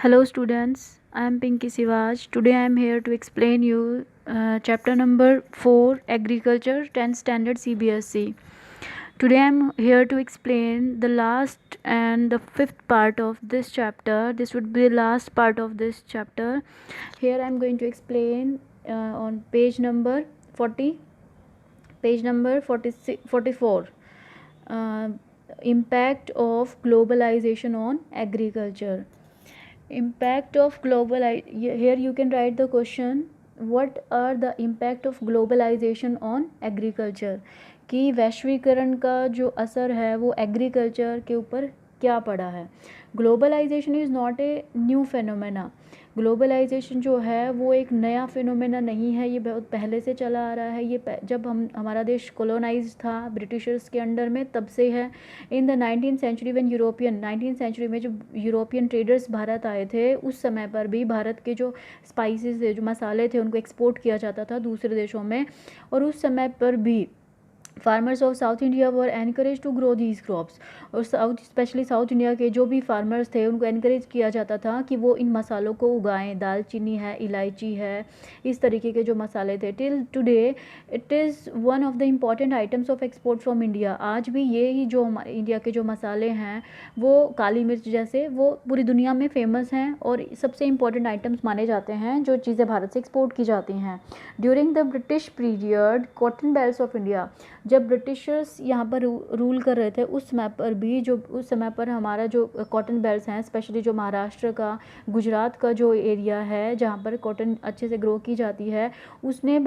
Hello students, I am Pinky Sivaj. Today I am here to explain you chapter number 4 Agriculture 10th Standard CBSE. Today I am here to explain the last and the fifth part of this chapter. This would be the last part of this chapter. Here I am going to explain on page number 40, page number 44. Impact of globalization on agriculture. Impact of here you can write the question, what are the impact of globalization on agriculture, कि वैश्वीकरण का जो असर है वो agriculture के ऊपर क्या पड़ा है. Globalisation is not a new phenomena. Globalisation जो है वो एक नया फिनोमेना नहीं है, ये बहुत पहले से चला आ रहा है. ये जब हमारा देश कॉलोनाइज था ब्रिटिशर्स के अंडर में, तब से है. In the 19th century when 19th century में जो यूरोपियन ट्रेडर्स भारत आए थे, उस समय पर भी भारत के जो स्पाइसेस थे, जो मसाले थे, उनको एक्सपोर्ट किया जाता था दूसरे देशों में. और उस समय पर भी farmers of south India were encourage to grow these crops. और स्पेशली साउथ इंडिया के जो भी फार्मर्स थे उनको एनकरेज किया जाता था कि वो इन मसालों को उगाएं. दालचीनी है, इलायची है, इस तरीके के जो मसाले थे. Till today it is one of the important items of export from India. आज भी ये ही जो इंडिया के जो मसाले हैं, वो काली मिर्च जैसे, वो पूरी दुनिया में फेमस हैं और सबसे इम्पॉर्टेंट आइटम्स माने जाते हैं जो चीज़ें भारत से एक्सपोर्ट की जाती हैं. During the British period, cotton belts of India, जब ब्रिटिशर्स यहाँ पर रूल कर रहे थे, उस समय पर भी उस समय पर हमारा जो कॉटन बेल्ट्स हैं, स्पेशली जो महाराष्ट्र का, गुजरात का जो एरिया है जहाँ पर कॉटन अच्छे से ग्रो की जाती है, उसने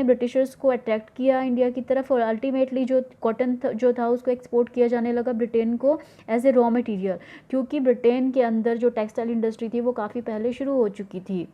ब्रिटिशर्स को अट्रैक्ट किया इंडिया की तरफ. और अल्टीमेटली जो कॉटन जो था उसको एक्सपोर्ट किया जाने लगा ब्रिटेन को एज ए रॉ मटेरियल, क्योंकि ब्रिटेन के अंदर जो टेक्सटाइल इंडस्ट्री थी वो काफ़ी पहले शुरू हो चुकी थी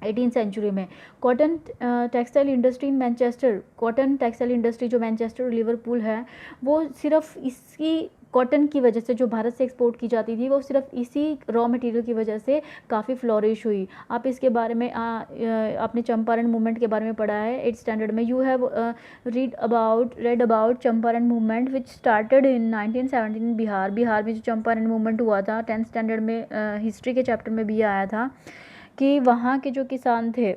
18th सेंचुरी में. Cotton textile industry in Manchester, cotton textile industry जो मैनचेस्टर और लिवरपूल है, वो सिर्फ इसकी कॉटन की वजह से, जो भारत से एक्सपोर्ट की जाती थी, वो सिर्फ इसी रॉ मटेरियल की वजह से काफ़ी फ्लॉरिश हुई. आप इसके बारे में आपने चंपारण मूवमेंट के बारे में पढ़ा है 8th स्टैंडर्ड में. You have read about Champaran movement which started in 1917 Bihar. Bihar में जो चंपारण मूवमेंट हुआ था, 10th स्टैंडर्ड में हिस्ट्री के चैप्टर में भी आया था कि वहाँ के जो किसान थे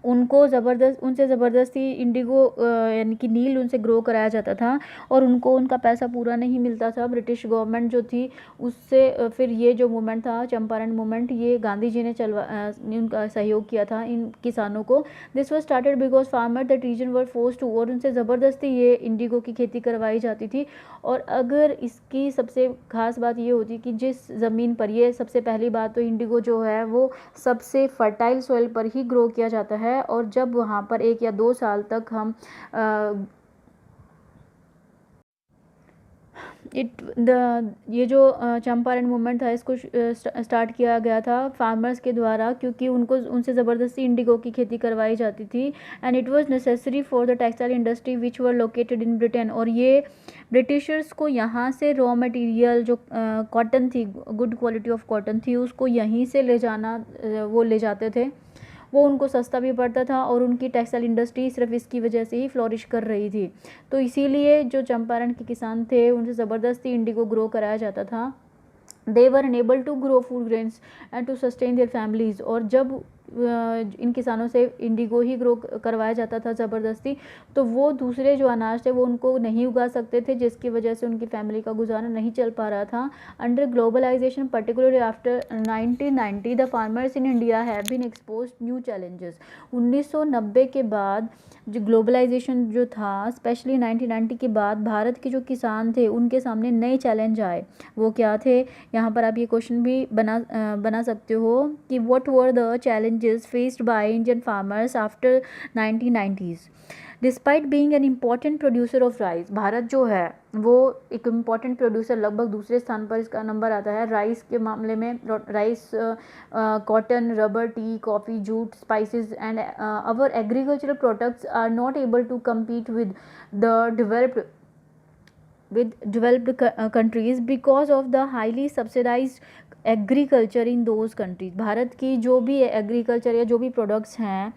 उनसे ज़बरदस्ती इंडिगो यानी कि नील उनसे ग्रो कराया जाता था, और उनको उनका पैसा पूरा नहीं मिलता था. ब्रिटिश गवर्नमेंट जो थी उससे फिर ये जो मूवमेंट था चंपारण मूवमेंट, ये गांधी जी ने उनका सहयोग किया था इन किसानों को. This was started because farmer that region were force to, और उनसे ज़बरदस्ती ये इंडिगो की खेती करवाई जाती थी. और अगर इसकी सबसे खास बात ये होती कि जिस ज़मीन पर, ये सबसे पहली बात तो इंडिगो जो है वो सबसे फर्टाइल सॉइल पर ही ग्रो किया जाता है. और जब वहाँ पर 1 या 2 साल तक हम ये जो चंपारण मूवमेंट था, इसको स्टार्ट किया गया था फार्मर्स के द्वारा, क्योंकि उनसे ज़बरदस्ती इंडिगो की खेती करवाई जाती थी. And it was necessary for the textile industry which were located in Britain. और ये ब्रिटिशर्स को यहाँ से रॉ मटेरियल जो कॉटन थी, गुड क्वालिटी ऑफ कॉटन थी, उसको यहीं से वो ले जाते थे. वो उनको सस्ता भी पड़ता था और उनकी टेक्सटाइल इंडस्ट्री सिर्फ इसकी वजह से ही फ्लोरिश कर रही थी. तो इसीलिए जो चंपारण के किसान थे उनसे ज़बरदस्ती इंडिगो ग्रो कराया जाता था. They were unable to grow food grains and to sustain their families. और जब इन किसानों से इंडिगो ही ग्रो करवाया जाता था ज़बरदस्ती, तो वो दूसरे जो अनाज थे वो उनको नहीं उगा सकते थे, जिसकी वजह से उनकी फैमिली का गुजारा नहीं चल पा रहा था. Under globalisation, particularly after 1990, the farmers in India have been exposed new challenges. 1990 के बाद जो ग्लोबलाइजेशन जो था, स्पेशली 1990 के बाद भारत के जो किसान थे उनके सामने नए चैलेंज आए. वो क्या थे, यहाँ पर आप ये क्वेश्चन भी बना सकते हो कि what were the challenges faced by Indian farmers after 1990s. Despite being an important producer of rice, Bharat जो है वो एक इम्पॉर्टेंट प्रोड्यूसर, लगभग दूसरे स्थान पर इसका नंबर आता है राइस के मामले में. Rice, cotton, rubber, tea, coffee, jute, spices and our agricultural products are not able to compete with the developed countries because of the highly subsidized agriculture in those countries. Bharat की जो भी agriculture या जो भी products हैं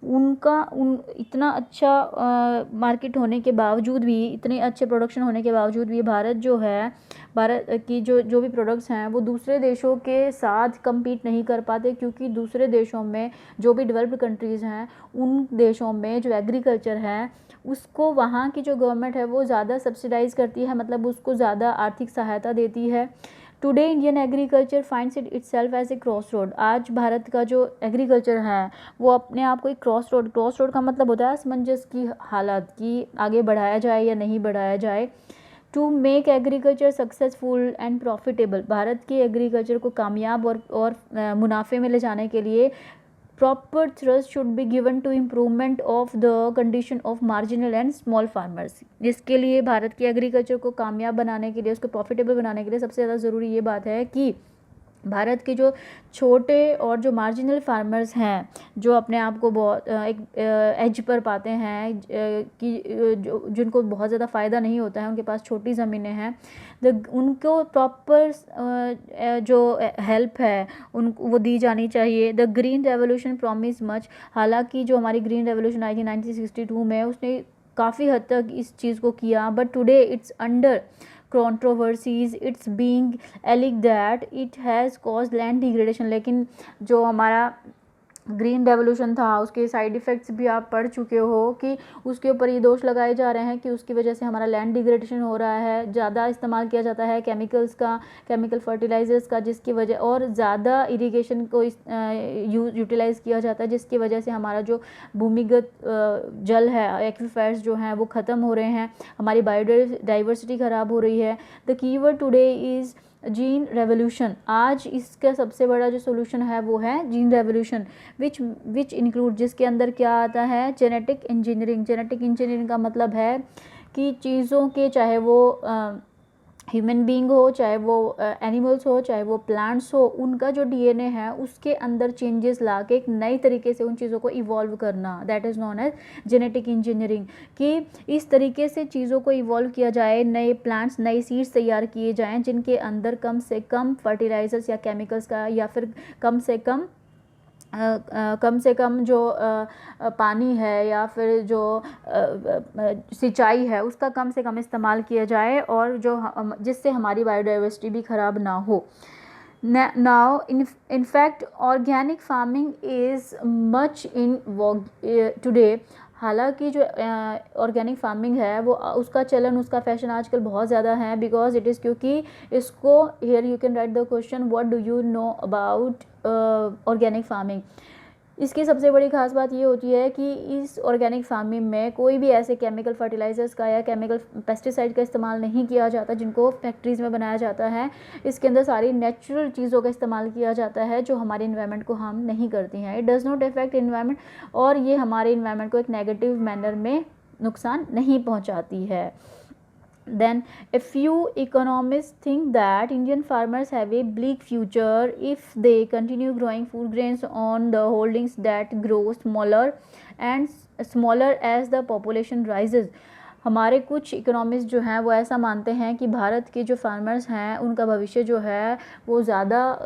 इतना अच्छा market होने के बावजूद भी, इतने अच्छे प्रोडक्शन होने के बावजूद भी भारत की जो भी प्रोडक्ट्स हैं वो दूसरे देशों के साथ compete नहीं कर पाते, क्योंकि दूसरे देशों में जो भी डेवलप्ड कंट्रीज़ हैं उन देशों में जो एग्रीकल्चर है उसको वहाँ की जो गवर्नमेंट है वो ज़्यादा सब्सिडाइज़ करती है, मतलब उसको ज़्यादा आर्थिक सहायता देती है। Today Indian agriculture finds itself as a cross road. आज भारत का जो एग्रीकल्चर है वो अपने आप को एक क्रॉस रोड का मतलब होता है असमंजस की हालत, कि आगे बढ़ाया जाए या नहीं बढ़ाया जाए। To make agriculture successful and profitable, भारत की एग्रीकल्चर को कामयाब और मुनाफे में ले जाने के लिए proper thrust should be given to improvement of the condition of marginal and small farmers. इसके लिए भारत की एग्रीकल्चर को कामयाब बनाने के लिए, उसको प्रॉफिटेबल बनाने के लिए सबसे ज़्यादा ज़रूरी ये बात है कि भारत के जो छोटे और जो मार्जिनल फार्मर्स हैं, जो अपने आप को बहुत एक एज पर पाते हैं, कि जिनको बहुत ज़्यादा फ़ायदा नहीं होता है, उनके पास छोटी ज़मीनें हैं, उनको प्रॉपर जो हेल्प है वो दी जानी चाहिए। The green revolution promise much, हालांकि जो हमारी ग्रीन रेवोल्यूशन आई थी 1962 में, उसने काफ़ी हद तक इस चीज़ को किया, but today it's under controversies, it's being alleged that it has caused land degradation। लेकिन जो हमारा ग्रीन रेवोल्यूशन था उसके साइड इफ़ेक्ट्स भी आप पढ़ चुके हो कि उसके ऊपर ये दोष लगाए जा रहे हैं कि उसकी वजह से हमारा लैंड डिग्रेडेशन हो रहा है, ज़्यादा इस्तेमाल किया जाता है केमिकल्स का, केमिकल फर्टिलाइजर्स का, जिसकी वजह, और ज़्यादा इरिगेशन को यूटिलाइज़ किया जाता है, जिसकी वजह से हमारा जो भूमिगत जल है, एक्वीफर्स जो हैं वो ख़त्म हो रहे हैं, हमारी बायोडाइवर्सिटी ख़राब हो रही है। The keyword today is gene revolution. आज इसका सबसे बड़ा जो सोल्यूशन है वो है जीन रेवोल्यूशन, विच इंक्लूड, जिसके अंदर क्या आता है, जेनेटिक इंजीनियरिंग। जेनेटिक इंजीनियरिंग का मतलब है कि चीज़ों के, चाहे वो ह्यूमन बीइंग हो, चाहे वो एनिमल्स हो, चाहे वो प्लांट्स हो, उनका जो डीएनए है उसके अंदर चेंजेस ला के एक नई तरीके से उन चीज़ों को इवॉल्व करना, that is known as genetic engineering. कि इस तरीके से चीज़ों को इवॉल्व किया जाए, नए प्लांट्स, नई सीड्स तैयार किए जाएँ जिनके अंदर कम से कम फर्टिलाइजर्स या केमिकल्स का, या फिर कम से कम जो पानी है या फिर जो सिंचाई है उसका कम से कम इस्तेमाल किया जाए, और जिससे हमारी बायोडाइवर्सिटी भी ख़राब ना हो। Now, in fact, organic farming is much in vogue today। हालांकि जो ऑर्गेनिक फार्मिंग है वो उसका चलन, उसका फैशन आजकल बहुत ज़्यादा है, बिकॉज इट इज़, क्योंकि इसको, here you can write the question, what do you know about organic farming. इसकी सबसे बड़ी खास बात ये होती है कि इस ऑर्गेनिक फार्मिंग में कोई भी ऐसे केमिकल फर्टिलाइजर्स का या केमिकल पेस्टिसाइड का इस्तेमाल नहीं किया जाता जिनको फैक्ट्रीज़ में बनाया जाता है। इसके अंदर सारी नेचुरल चीज़ों का इस्तेमाल किया जाता है जो हमारे इन्वायरमेंट को हार्म नहीं करती हैं। It does not affect environment, और ये हमारे इन्वायरमेंट को एक नेगेटिव मैनर में नुकसान नहीं पहुँचाती है। Then a few economists think that Indian farmers have a bleak future if they continue growing food grains on the holdings that grow smaller and smaller as the population rises। हमारे कुछ economist जो हैं वो ऐसा मानते हैं कि भारत के जो फार्मर्स हैं उनका भविष्य जो है वो ज़्यादा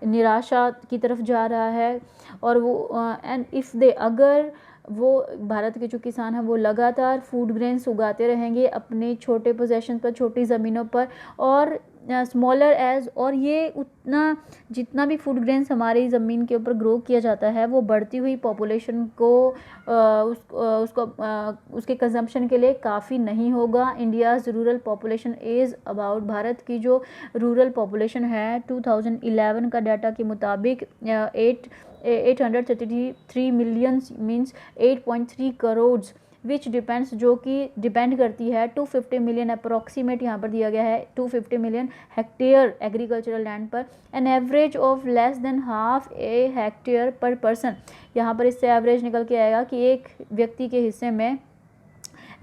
निराशा की तरफ जा रहा है, और वो एंड इफ़ दे, अगर वो भारत के जो किसान हैं वो लगातार फूड ग्रेन्स उगाते रहेंगे अपने छोटे पोजेशन पर, छोटी ज़मीनों पर, और स्मॉलर एज, और ये उतना जितना भी फूड ग्रेन्स हमारी ज़मीन के ऊपर ग्रो किया जाता है वो बढ़ती हुई पॉपुलेशन को उसके कंजम्पशन के लिए काफ़ी नहीं होगा। India's rural population is about, Bharat की जो रूरल पॉपुलेशन है 2011 का डाटा के मुताबिक 833 million means 8.3 crore, which depends, जो कि डिपेंड करती है 250 मिलियन अप्रॉक्सीमेट, यहाँ पर दिया गया है 250 मिलियन हेक्टेयर एग्रीकल्चरल लैंड पर, an average of less than half A hectare पर पर्सन। यहाँ पर इससे एवरेज निकल के आएगा कि एक व्यक्ति के हिस्से में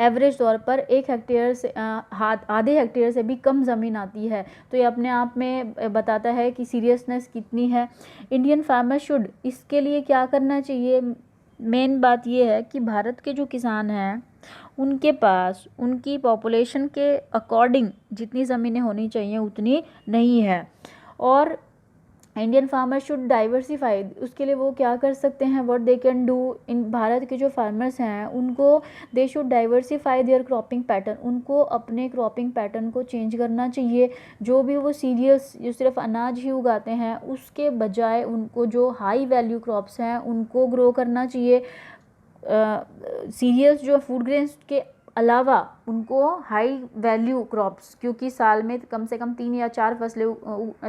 एवरेज तौर पर एक हेक्टेयर से आधे हेक्टेयर से भी कम ज़मीन आती है। तो ये अपने आप में बताता है कि सीरियसनेस कितनी है। इंडियन फार्मर शुड, इसके लिए क्या करना चाहिए, मेन बात ये है कि भारत के जो किसान हैं उनके पास उनकी पॉपुलेशन के अकॉर्डिंग जितनी ज़मीनें होनी चाहिए उतनी नहीं है, और इंडियन फार्मर शुड डाइवर्सिफाई, उसके लिए वो क्या कर सकते हैं, what they can do, in भारत के जो फार्मर्स हैं उनको they should diversify their cropping pattern, उनको अपने क्रॉपिंग पैटर्न को चेंज करना चाहिए। जो भी वो सीरियल्स जो सिर्फ अनाज ही उगाते हैं उसके बजाय उनको जो हाई वैल्यू क्रॉप्स हैं उनको ग्रो करना चाहिए। सीरियल्स जो फूड ग्रेन्स के अलावा उनको हाई वैल्यू क्रॉप्स, क्योंकि साल में कम से कम 3 या 4 फसलें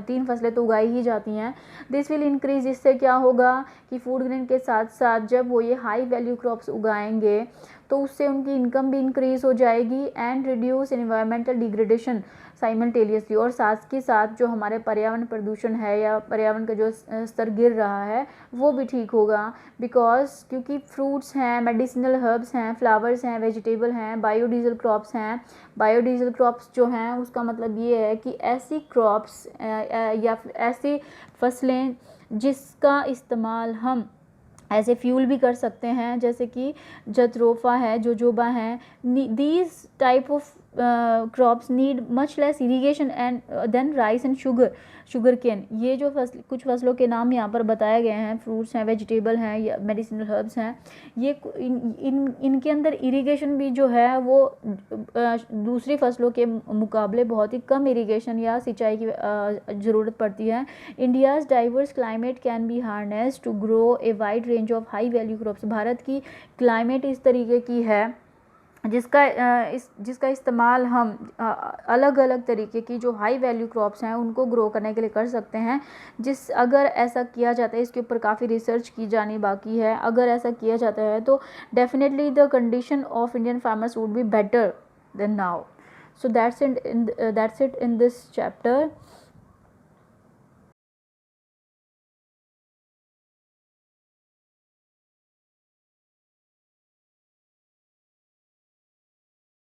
3 फसलें तो उगाई ही जाती हैं। दिस विल इंक्रीज, इससे क्या होगा कि फूड ग्रेन के साथ साथ जब वो ये हाई वैल्यू क्रॉप्स उगाएंगे तो उससे उनकी इनकम भी इंक्रीज हो जाएगी and reduce environmental degradation simultaneously, और साथ के साथ जो हमारे पर्यावरण प्रदूषण है या पर्यावरण का जो स्तर गिर रहा है वो भी ठीक होगा। बिकॉज क्योंकि फ्रूट्स हैं, मेडिसिनल हर्ब्स हैं, फ्लावर्स हैं, वेजिटेबल हैं, बायोडीजल क्रॉप्स हैं। बायोडीजल क्रॉप्स जो हैं उसका मतलब ये है कि ऐसी क्रॉप्स या ऐसी फसलें जिसका इस्तेमाल हम ऐसे फ्यूल भी कर सकते हैं, जैसे कि जत्रोफा है, जोजोबा है। These type of crops need much less irrigation and than rice and sugar cane. ये जो कुछ फसलों के नाम यहाँ पर बताए गए हैं, फ्रूट्स हैं, वेजिटेबल हैं या मेडिसिनल हर्ब्स हैं, ये इनके अंदर इरिगेशन भी जो है वो दूसरी फसलों के मुकाबले बहुत ही कम इरिगेशन या सिंचाई की ज़रूरत पड़ती है। India's diverse climate can be harnessed to grow a wide range of high value crops. भारत की क्लाइमेट इस तरीके की है जिसका इस्तेमाल हम अलग अलग तरीके की जो हाई वैल्यू क्रॉप्स हैं उनको ग्रो करने के लिए कर सकते हैं। अगर ऐसा किया जाता है, इसके ऊपर काफ़ी रिसर्च की जानी बाकी है, अगर ऐसा किया जाता है तो definitely the condition of Indian farmers would be better than now. So that's it in this chapter.